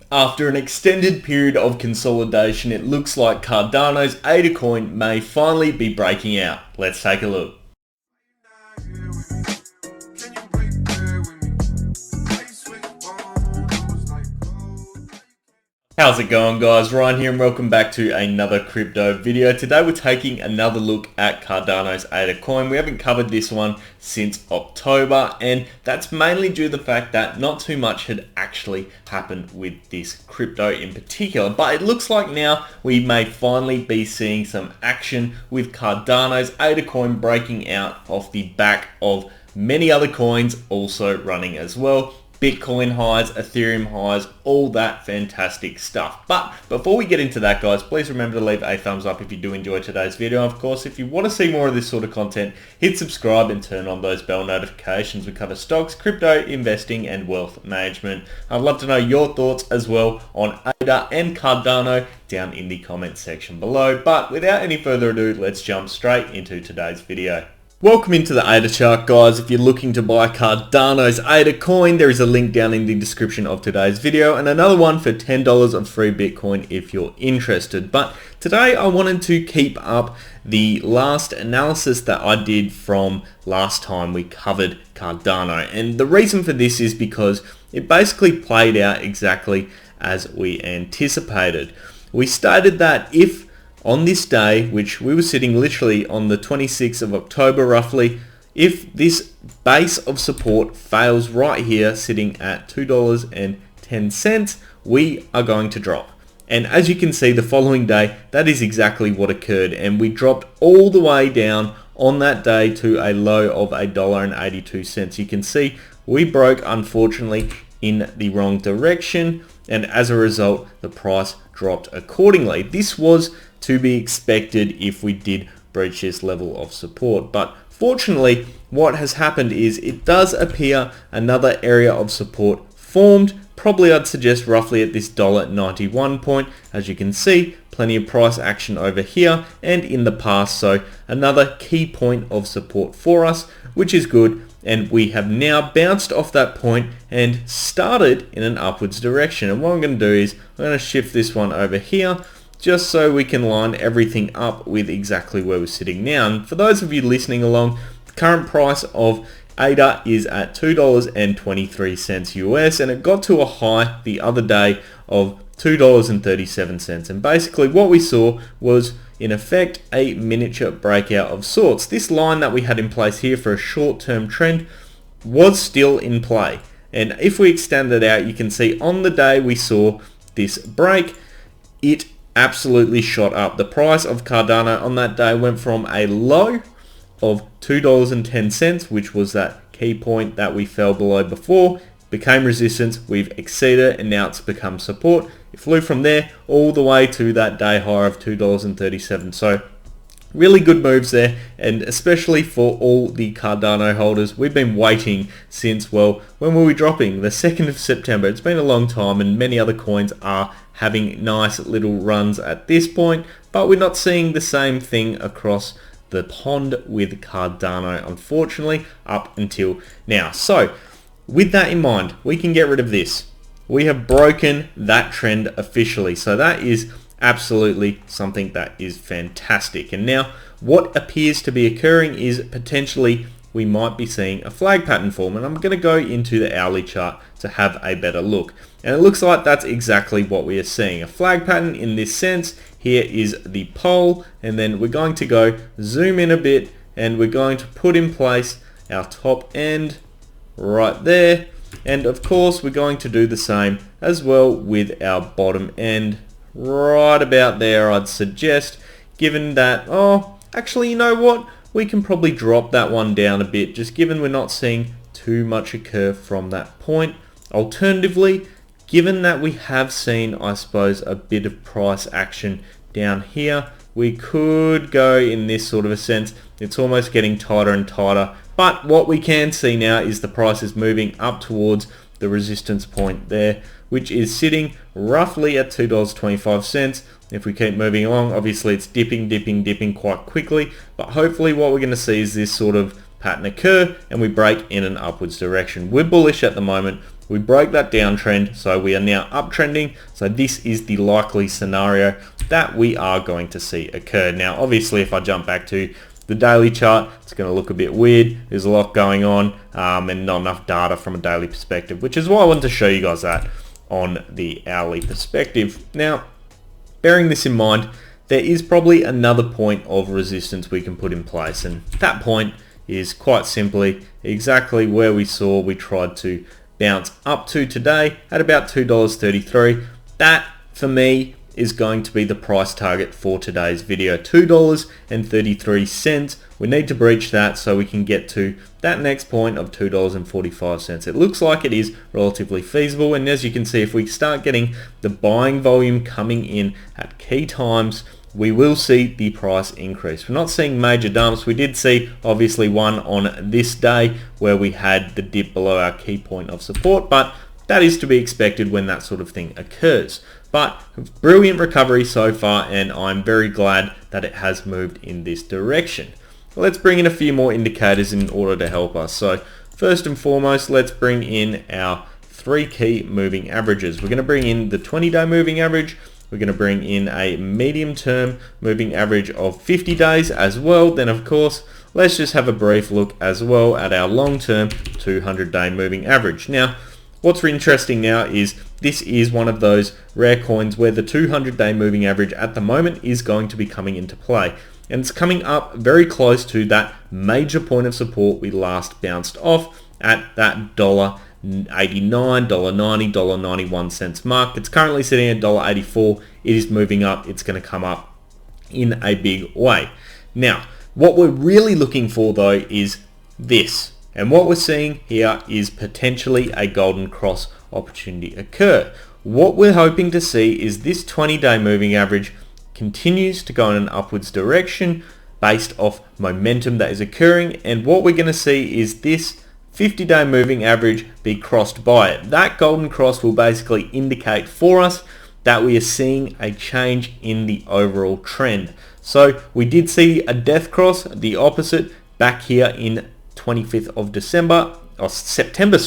After an extended period of consolidation, it looks like Cardano's ADA coin may finally be breaking out. Let's take a look. How's it going, guys? Ryan here and welcome back to another crypto video. Today we're taking another look at Cardano's ADA coin. We haven't covered this one since October, and that's mainly due to the fact that not too much had actually happened with this crypto in particular. But it looks like now we may finally be seeing some action with Cardano's ADA coin breaking out off the back of many other coins also running as well. Bitcoin highs, Ethereum highs, all that fantastic stuff. But before we get into that, guys, please remember to leave a thumbs up if you do enjoy today's video. Of course, if you want to see more of this sort of content, hit subscribe and turn on those bell notifications. We cover stocks, crypto, investing, and wealth management. I'd love to know your thoughts as well on ADA and Cardano down in the comments section below. But without any further ado, let's jump straight into today's video. Welcome into the ADA chart, guys. If you're looking to buy Cardano's ADA coin, there is a link down in the description of today's video and another one for $10 of free Bitcoin if you're interested. But today I wanted to keep up the last analysis that I did from last time we covered Cardano. And the reason for this is because it basically played out exactly as we anticipated. We stated that if on this day, which we were sitting literally on the 26th of October roughly, if this base of support fails right here sitting at $2.10, we are going to drop. And as you can see, the following day, that is exactly what occurred, and we dropped all the way down on that day to a low of $1.82. You can see we broke, unfortunately, in the wrong direction, and as a result, the price dropped accordingly. This was to be expected if we did breach this level of support, but fortunately what has happened is it does appear another area of support formed, probably I'd suggest roughly at this $1.91 point. As you can see, plenty of price action over here and in the past, so another key point of support for us, which is good. And we have now bounced off that point and started in an upwards direction. And what I'm going to do is I'm going to shift this one over here just so we can line everything up with exactly where we're sitting now. And for those of you listening along, the current price of ADA is at $2.23 US, and it got to a high the other day of $2.37. And basically what we saw was in effect a miniature breakout of sorts. This line that we had in place here for a short-term trend was still in play. And if we extend it out, you can see on the day we saw this break, it absolutely shot up. The price of Cardano on that day went from a low of $2.10, which was that key point that we fell below before, became resistance, we've exceeded, and now it's become support. It flew from there all the way to that day high of $2.37. So really good moves there, and especially for all the Cardano holders. We've been waiting since, well, when were we dropping? The 2nd of September. It's been a long time, and many other coins are having nice little runs at this point, but we're not seeing the same thing across the pond with Cardano, unfortunately, up until now. So with that in mind, we can get rid of this. We have broken that trend officially. So that is absolutely something that is fantastic. And now what appears to be occurring is potentially we might be seeing a flag pattern form. And I'm going to go into the hourly chart to have a better look. And it looks like that's exactly what we are seeing. A flag pattern in this sense. Here is the pole, and then we're going to go zoom in a bit, and we're going to put in place our top end right there. And of course we're going to do the same as well with our bottom end right about there, I'd suggest, given that, oh, actually, you know what? We can probably drop that one down a bit, just given we're not seeing too much occur from that point. Alternatively, given that we have seen, I suppose, a bit of price action down here, we could go in this sort of a sense. It's almost getting tighter and tighter, but what we can see now is the price is moving up towards the resistance point there, which is sitting roughly at $2.25. If we keep moving along, obviously it's dipping quite quickly, but hopefully what we're going to see is this sort of pattern occur and we break in an upwards direction. We're bullish at the moment we broke that downtrend, so we are now uptrending. So this is the likely scenario that we are going to see occur. Now, obviously, if I jump back to the daily chart, it's going to look a bit weird. There's a lot going on and not enough data from a daily perspective, which is why I wanted to show you guys that on the hourly perspective. Now, bearing this in mind, there is probably another point of resistance we can put in place, and that point is quite simply exactly where we tried to bounce up to today at about $2.33. That, for me, is going to be the price target for today's video, $2.33. We need to breach that so we can get to that next point of $2.45. It looks like it is relatively feasible, and as you can see, if we start getting the buying volume coming in at key times, we will see the price increase. We're not seeing major dumps. We did see obviously one on this day where we had the dip below our key point of support, but that is to be expected when that sort of thing occurs. But brilliant recovery so far, and I'm very glad that it has moved in this direction. Let's bring in a few more indicators in order to help us. So first and foremost, let's bring in our 3 key moving averages. We're going to bring in the 20-day moving average. We're going to bring in a medium-term moving average of 50 days as well. Then, of course, let's just have a brief look as well at our long-term 200-day moving average. Now, what's interesting now is this is one of those rare coins where the 200-day moving average at the moment is going to be coming into play. And it's coming up very close to that major point of support we last bounced off at that $1.89, $1.90, $1.91 mark. It's currently sitting at $1.84. It is moving up. It's going to come up in a big way. Now, what we're really looking for though is this. And what we're seeing here is potentially a golden cross opportunity occur. What we're hoping to see is this 20-day moving average continues to go in an upwards direction based off momentum that is occurring, and what we're going to see is this 50-day moving average be crossed by it. That golden cross will basically indicate for us that we are seeing a change in the overall trend. So we did see a death cross, the opposite, back here in 25th of September,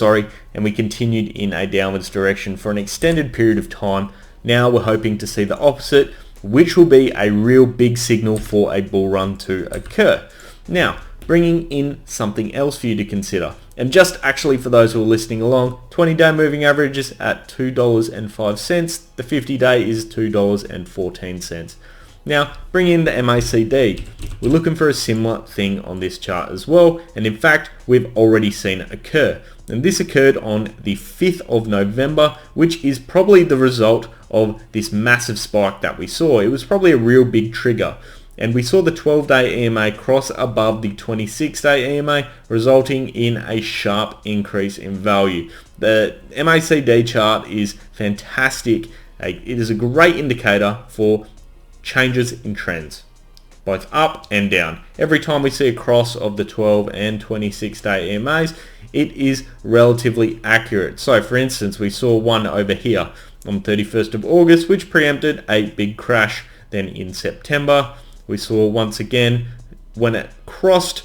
and we continued in a downwards direction for an extended period of time. Now we're hoping to see the opposite, which will be a real big signal for a bull run to occur. Now, bringing in something else for you to consider, and just actually for those who are listening along, 20-day moving average is at $2.05. The 50-day is $2.14. Now, bring in the MACD. We're looking for a similar thing on this chart as well, and in fact, we've already seen it occur. And this occurred on the 5th of November, which is probably the result of this massive spike that we saw. It was probably a real big trigger. And we saw the 12-day EMA cross above the 26-day EMA, resulting in a sharp increase in value. The MACD chart is fantastic. It is a great indicator for changes in trends, both up and down. Every time we see a cross of the 12 and 26-day EMAs, it is relatively accurate. So for instance, we saw one over here on 31st of August, which preempted a big crash. Then in September, we saw once again when it crossed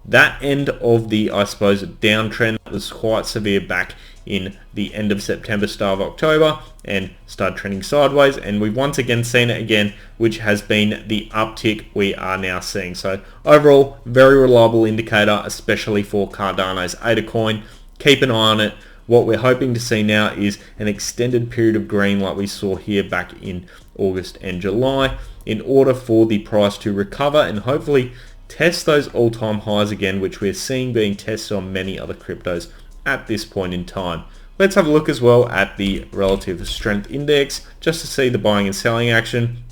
that end of the, I suppose, downtrend that was quite severe back in the end of September, start of October, and started trending sideways, and we've once again seen it again, which has been the uptick we are now seeing. So overall, very reliable indicator, especially for Cardano's ADA coin. Keep an eye on it. What we're hoping to see now is an extended period of green like we saw here back in August and July, in order for the price to recover and hopefully test those all-time highs again, which we're seeing being tested on many other cryptos at this point in time. Let's have a look as well at the relative strength index just to see the buying and selling action.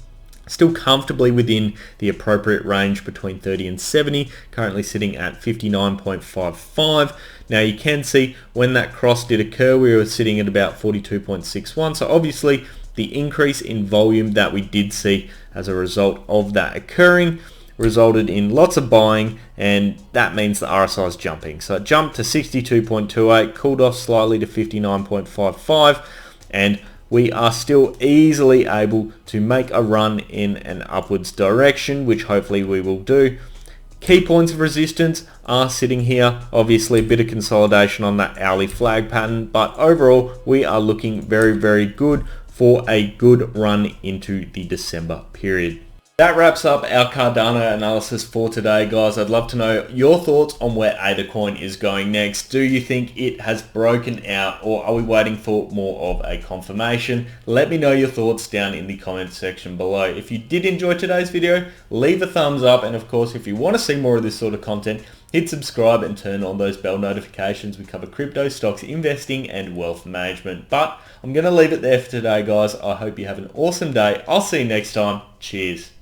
Still comfortably within the appropriate range between 30 and 70, currently sitting at 59.55. Now you can see when that cross did occur, we were sitting at about 42.61. So obviously the increase in volume that we did see as a result of that occurring resulted in lots of buying, and that means the RSI is jumping. So it jumped to 62.28, cooled off slightly to 59.55, and we are still easily able to make a run in an upwards direction, which hopefully we will do. Key points of resistance are sitting here. Obviously a bit of consolidation on that hourly flag pattern, but overall we are looking very, very good for a good run into the December period. That wraps up our Cardano analysis for today, guys. I'd love to know your thoughts on where ADAcoin is going next. Do you think it has broken out, or are we waiting for more of a confirmation? Let me know your thoughts down in the comment section below. If you did enjoy today's video, leave a thumbs up, and of course if you want to see more of this sort of content, hit subscribe and turn on those bell notifications. We cover crypto, stocks, investing, and wealth management. But I'm going to leave it there for today, guys. I hope you have an awesome day. I'll see you next time. Cheers.